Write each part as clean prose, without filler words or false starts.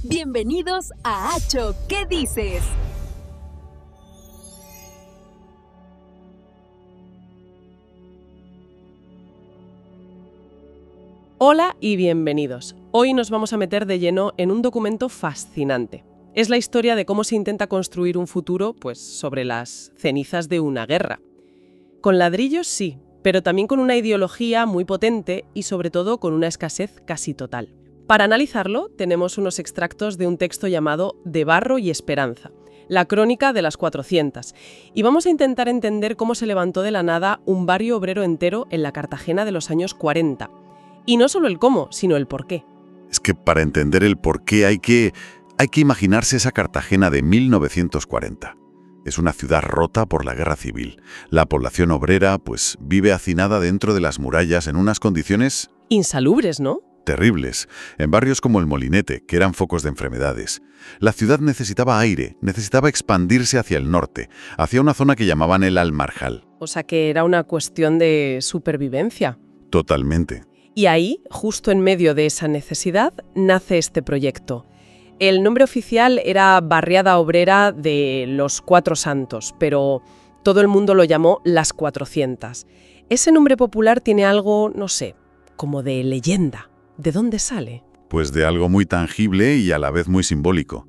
Bienvenidos a Acho, ¿qué dices? Hola y bienvenidos. Hoy nos vamos a meter de lleno en un documento fascinante. Es la historia de cómo se intenta construir un futuro, pues, sobre las cenizas de una guerra. Con ladrillos sí, pero también con una ideología muy potente y sobre todo con una escasez casi total. Para analizarlo, tenemos unos extractos de un texto llamado De barro y esperanza, la crónica de las 400, y vamos a intentar entender cómo se levantó de la nada un barrio obrero entero en la Cartagena de los años 40. Y no solo el cómo, sino el por qué. Es que para entender el por qué hay que imaginarse esa Cartagena de 1940. Es una ciudad rota por la guerra civil. La población obrera, pues, vive hacinada dentro de las murallas en unas condiciones Insalubres, ¿no? terribles, en barrios como el Molinete, que eran focos de enfermedades. La ciudad necesitaba aire, necesitaba expandirse hacia el norte, hacia una zona que llamaban el Almarjal. O sea que era una cuestión de supervivencia. Totalmente. Y ahí, justo en medio de esa necesidad, nace este proyecto. El nombre oficial era Barriada Obrera de los Cuatro Santos, pero todo el mundo lo llamó Las 400. Ese nombre popular tiene algo, no sé, como de leyenda. ¿De dónde sale? Pues de algo muy tangible y a la vez muy simbólico.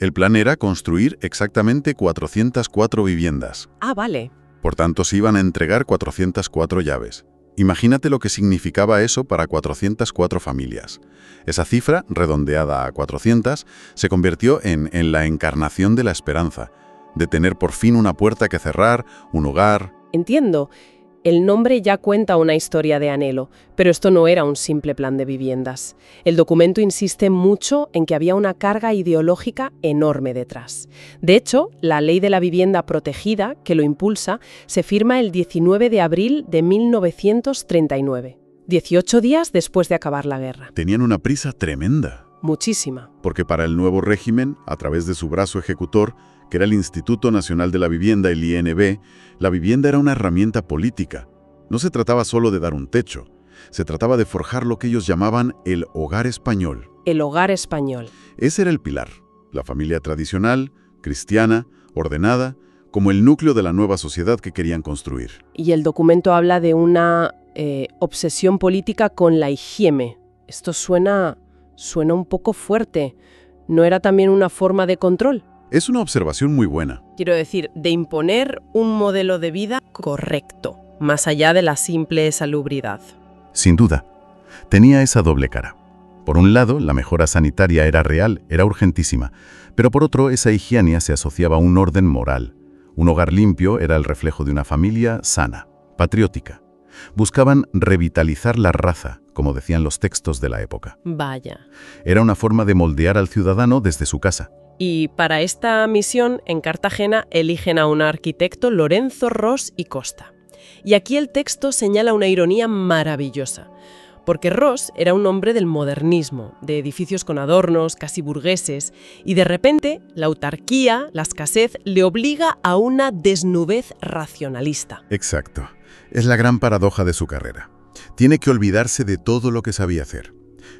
El plan era construir exactamente 404 viviendas. Ah, vale. Por tanto, se iban a entregar 404 llaves. Imagínate lo que significaba eso para 404 familias. Esa cifra, redondeada a 400, se convirtió en la encarnación de la esperanza, de tener por fin una puerta que cerrar, un hogar. Entiendo. El nombre ya cuenta una historia de anhelo, pero esto no era un simple plan de viviendas. El documento insiste mucho en que había una carga ideológica enorme detrás. De hecho, la Ley de la Vivienda Protegida, que lo impulsa, se firma el 19 de abril de 1939, 18 días después de acabar la guerra. Tenían una prisa tremenda. Muchísima. Porque para el nuevo régimen, a través de su brazo ejecutor, que era el Instituto Nacional de la Vivienda, el INV, la vivienda era una herramienta política. No se trataba solo de dar un techo, se trataba de forjar lo que ellos llamaban el hogar español. El hogar español. Ese era el pilar, la familia tradicional, cristiana, ordenada, como el núcleo de la nueva sociedad que querían construir. Y el documento habla de una obsesión política con la higiene. Esto suena un poco fuerte. ¿No era también una forma de control? Es una observación muy buena. Quiero decir, de imponer un modelo de vida correcto, más allá de la simple salubridad. Sin duda, tenía esa doble cara. Por un lado, la mejora sanitaria era real, era urgentísima, pero por otro, esa higiene se asociaba a un orden moral. Un hogar limpio era el reflejo de una familia sana, patriótica. Buscaban revitalizar la raza, como decían los textos de la época. Vaya. Era una forma de moldear al ciudadano desde su casa. Y para esta misión, en Cartagena, eligen a un arquitecto, Lorenzo Ros y Costa. Y aquí el texto señala una ironía maravillosa, porque Ros era un hombre del modernismo, de edificios con adornos, casi burgueses, y de repente la autarquía, la escasez, le obliga a una desnudez racionalista. Exacto. Es la gran paradoja de su carrera. Tiene que olvidarse de todo lo que sabía hacer.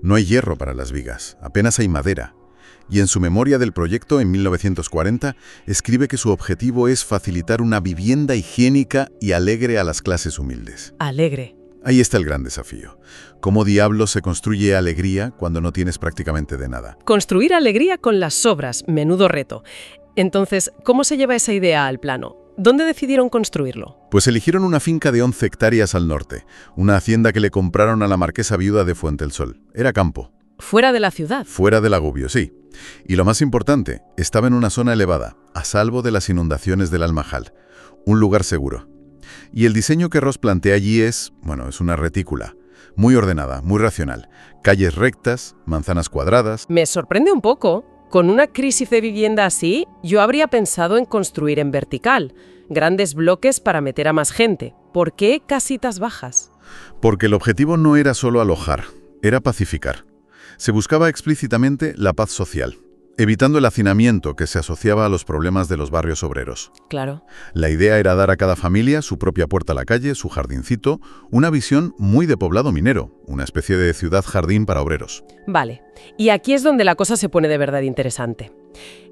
No hay hierro para las vigas, apenas hay madera. Y en su memoria del proyecto, en 1940, escribe que su objetivo es facilitar una vivienda higiénica y alegre a las clases humildes. Alegre. Ahí está el gran desafío. ¿Cómo diablos se construye alegría cuando no tienes prácticamente de nada? Construir alegría con las sobras, menudo reto. Entonces, ¿cómo se lleva esa idea al plano? ¿Dónde decidieron construirlo? Pues eligieron una finca de 11 hectáreas al norte, una hacienda que le compraron a la marquesa viuda de Fuente el Sol. Era campo. Fuera de la ciudad. Fuera del agobio, sí. Y lo más importante, estaba en una zona elevada, a salvo de las inundaciones del Almajal. Un lugar seguro. Y el diseño que Ros plantea allí es una retícula. Muy ordenada, muy racional. Calles rectas, manzanas cuadradas. Me sorprende un poco. Con una crisis de vivienda así, yo habría pensado en construir en vertical. Grandes bloques para meter a más gente. ¿Por qué casitas bajas? Porque el objetivo no era solo alojar, era pacificar. Se buscaba explícitamente la paz social. evitando el hacinamiento que se asociaba a los problemas de los barrios obreros. Claro. La idea era dar a cada familia su propia puerta a la calle, su jardincito, una visión muy de poblado minero, una especie de ciudad-jardín para obreros. Vale. Y aquí es donde la cosa se pone de verdad interesante.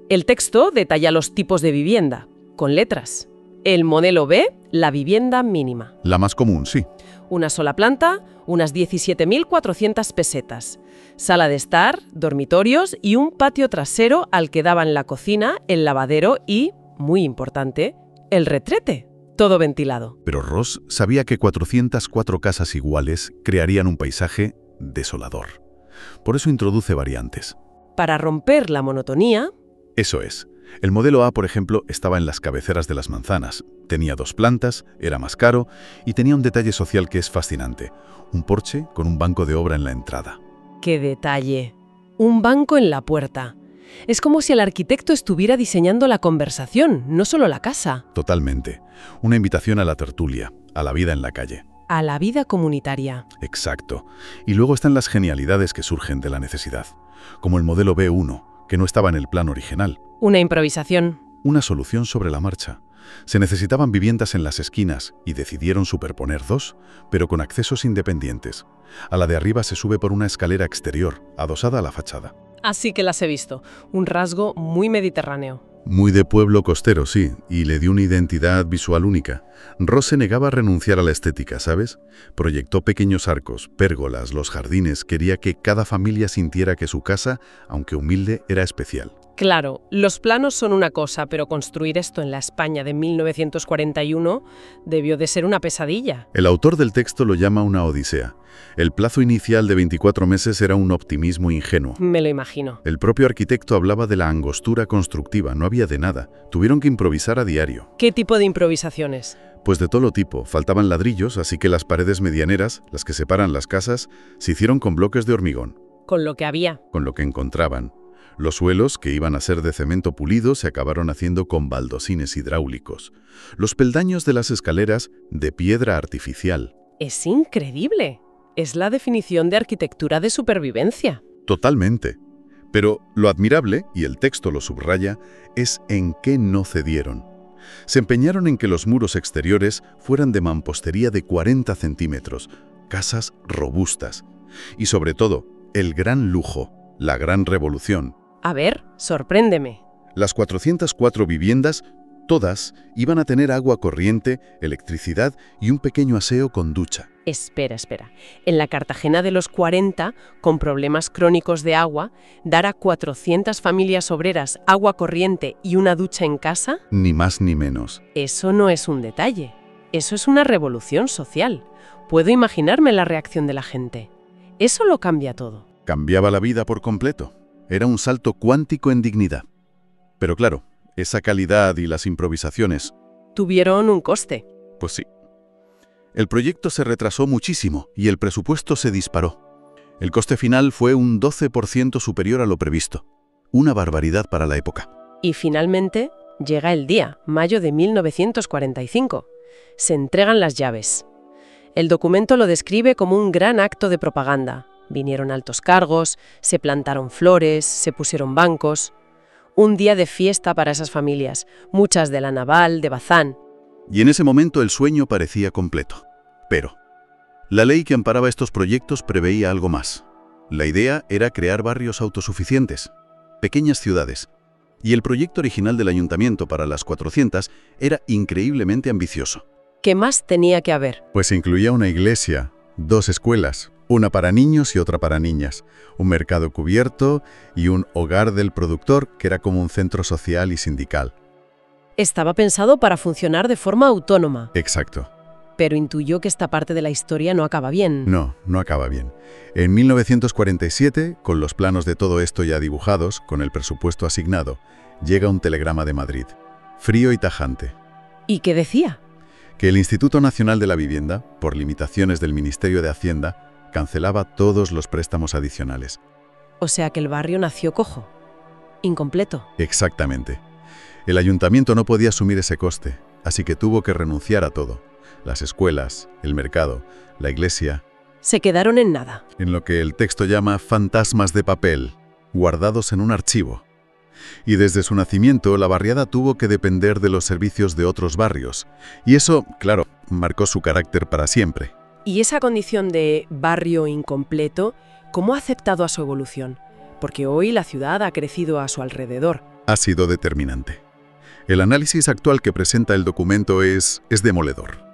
El texto detalla los tipos de vivienda, con letras. El modelo B, la vivienda mínima. La más común, sí. Una sola planta, unas 17.400 pesetas. Sala de estar, dormitorios y un patio trasero al que daban la cocina, el lavadero y, muy importante, el retrete. Todo ventilado. Pero Ross sabía que 404 casas iguales crearían un paisaje desolador. Por eso introduce variantes. Para romper la monotonía... Eso es. El modelo A, por ejemplo, estaba en las cabeceras de las manzanas. Tenía 2 plantas, era más caro y tenía un detalle social que es fascinante. Un porche con un banco de obra en la entrada. ¡Qué detalle! Un banco en la puerta. Es como si el arquitecto estuviera diseñando la conversación, no solo la casa. Totalmente. Una invitación a la tertulia, a la vida en la calle. A la vida comunitaria. Exacto. Y luego están las genialidades que surgen de la necesidad, como el modelo B1, que no estaba en el plan original. Una improvisación. Una solución sobre la marcha. Se necesitaban viviendas en las esquinas y decidieron superponer 2, pero con accesos independientes. A la de arriba se sube por una escalera exterior, adosada a la fachada. Así que las he visto. Un rasgo muy mediterráneo. Muy de pueblo costero, sí, y le dio una identidad visual única. Ross se negaba a renunciar a la estética, ¿sabes? Proyectó pequeños arcos, pérgolas, los jardines, quería que cada familia sintiera que su casa, aunque humilde, era especial. Claro, los planos son una cosa, pero construir esto en la España de 1941 debió de ser una pesadilla. El autor del texto lo llama una odisea. El plazo inicial de 24 meses era un optimismo ingenuo. Me lo imagino. El propio arquitecto hablaba de la angostura constructiva, no había de nada. Tuvieron que improvisar a diario. ¿Qué tipo de improvisaciones? Pues de todo tipo. Faltaban ladrillos, así que las paredes medianeras, las que separan las casas, se hicieron con bloques de hormigón. Con lo que había. Con lo que encontraban. Los suelos, que iban a ser de cemento pulido, se acabaron haciendo con baldosines hidráulicos. Los peldaños de las escaleras, de piedra artificial. Es increíble. Es la definición de arquitectura de supervivencia. Totalmente. Pero lo admirable, y el texto lo subraya, es en qué no cedieron. Se empeñaron en que los muros exteriores fueran de mampostería de 40 centímetros, casas robustas. Y sobre todo, el gran lujo, la gran revolución. A ver, sorpréndeme. Las 404 viviendas, todas, iban a tener agua corriente, electricidad y un pequeño aseo con ducha. Espera. En la Cartagena de los 40, con problemas crónicos de agua, dar a 400 familias obreras agua corriente y una ducha en casa, Ni más ni menos. eso no es un detalle. Eso es una revolución social. Puedo imaginarme la reacción de la gente. Eso lo cambia todo. Cambiaba la vida por completo. Era un salto cuántico en dignidad. Pero claro, esa calidad y las improvisaciones, Tuvieron un coste. pues sí. El proyecto se retrasó muchísimo y el presupuesto se disparó. El coste final fue un 12% superior a lo previsto. Una barbaridad para la época. Y finalmente llega el día, mayo de 1945. Se entregan las llaves. El documento lo describe como un gran acto de propaganda. Vinieron altos cargos, se plantaron flores, se pusieron bancos. Un día de fiesta para esas familias, muchas de la Naval, de Bazán. Y en ese momento el sueño parecía completo. Pero la ley que amparaba estos proyectos preveía algo más. La idea era crear barrios autosuficientes, pequeñas ciudades. Y el proyecto original del ayuntamiento para las 400 era increíblemente ambicioso. ¿Qué más tenía que haber? Pues incluía una iglesia, 2 escuelas, una para niños y otra para niñas, un mercado cubierto y un hogar del productor que era como un centro social y sindical. Estaba pensado para funcionar de forma autónoma, Exacto. pero intuyó que esta parte de la historia no acaba bien. No acaba bien. En 1947, con los planos de todo esto ya dibujados, con el presupuesto asignado, llega un telegrama de Madrid, frío y tajante, ¿Y qué decía? que el Instituto Nacional de la Vivienda, por limitaciones del Ministerio de Hacienda, cancelaba todos los préstamos adicionales. O sea que el barrio nació cojo, incompleto. Exactamente. El ayuntamiento no podía asumir ese coste, así que tuvo que renunciar a todo. Las escuelas, el mercado, la iglesia, Se quedaron en nada. en lo que el texto llama fantasmas de papel, guardados en un archivo. Y desde su nacimiento, la barriada tuvo que depender de los servicios de otros barrios. Y eso, claro, marcó su carácter para siempre. Y esa condición de barrio incompleto, ¿cómo ha aceptado a su evolución? Porque hoy la ciudad ha crecido a su alrededor. Ha sido determinante. El análisis actual que presenta el documento es demoledor.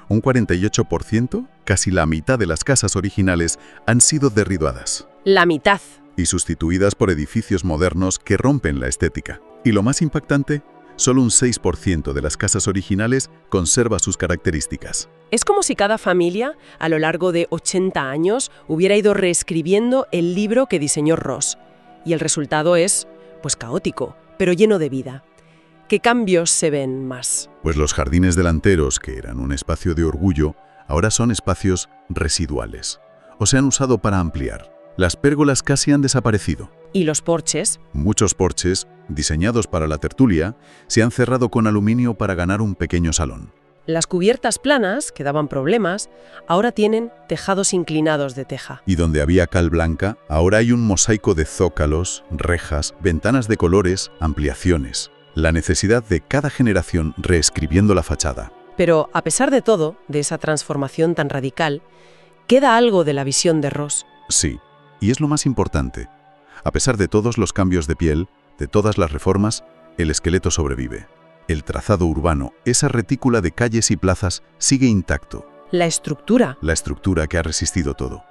Un 48%, casi la mitad de las casas originales, han sido derribadas La mitad. y sustituidas por edificios modernos que rompen la estética. Y lo más impactante, solo un 6% de las casas originales conserva sus características. Es como si cada familia, a lo largo de 80 años, hubiera ido reescribiendo el libro que diseñó Ross. Y el resultado es, pues caótico, pero lleno de vida. ¿Qué cambios se ven más? Pues los jardines delanteros, que eran un espacio de orgullo, ahora son espacios residuales, o se han usado para ampliar. Las pérgolas casi han desaparecido. ¿Y los porches? Muchos porches, diseñados para la tertulia, se han cerrado con aluminio para ganar un pequeño salón. Las cubiertas planas, que daban problemas, ahora tienen tejados inclinados de teja. Y donde había cal blanca, ahora hay un mosaico de zócalos, rejas, ventanas de colores, ampliaciones. La necesidad de cada generación reescribiendo la fachada. Pero, a pesar de todo, de esa transformación tan radical, queda algo de la visión de Ross. Sí, y es lo más importante. A pesar de todos los cambios de piel, de todas las reformas, el esqueleto sobrevive. El trazado urbano, esa retícula de calles y plazas, sigue intacto. La estructura. La estructura que ha resistido todo.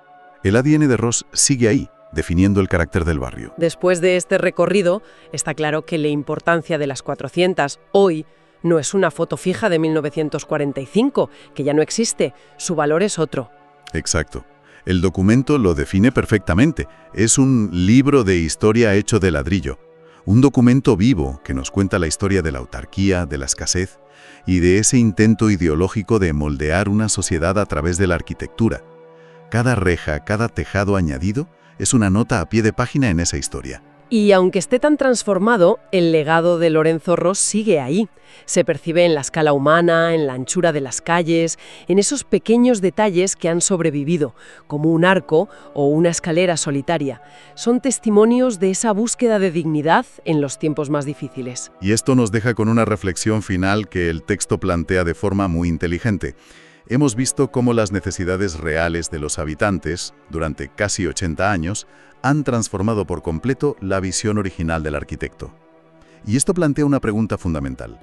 El ADN de Ross sigue ahí, definiendo el carácter del barrio. Después de este recorrido, está claro que la importancia de las 400 hoy no es una foto fija de 1945, que ya no existe. Su valor es otro. Exacto. El documento lo define perfectamente. Es un libro de historia hecho de ladrillo. Un documento vivo que nos cuenta la historia de la autarquía, de la escasez y de ese intento ideológico de moldear una sociedad a través de la arquitectura. Cada reja, cada tejado añadido es una nota a pie de página en esa historia. Y aunque esté tan transformado, el legado de Lorenzo Ross sigue ahí. Se percibe en la escala humana, en la anchura de las calles, en esos pequeños detalles que han sobrevivido, como un arco o una escalera solitaria. Son testimonios de esa búsqueda de dignidad en los tiempos más difíciles. Y esto nos deja con una reflexión final que el texto plantea de forma muy inteligente. Hemos visto cómo las necesidades reales de los habitantes, durante casi 80 años, han transformado por completo la visión original del arquitecto. Y esto plantea una pregunta fundamental.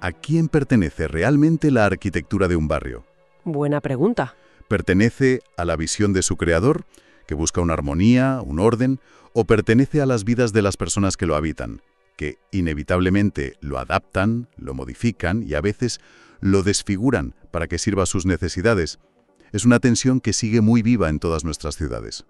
¿A quién pertenece realmente la arquitectura de un barrio? Buena pregunta. ¿Pertenece a la visión de su creador, que busca una armonía, un orden, o pertenece a las vidas de las personas que lo habitan, que inevitablemente lo adaptan, lo modifican y a veces lo desfiguran para que sirva a sus necesidades? Es una tensión que sigue muy viva en todas nuestras ciudades.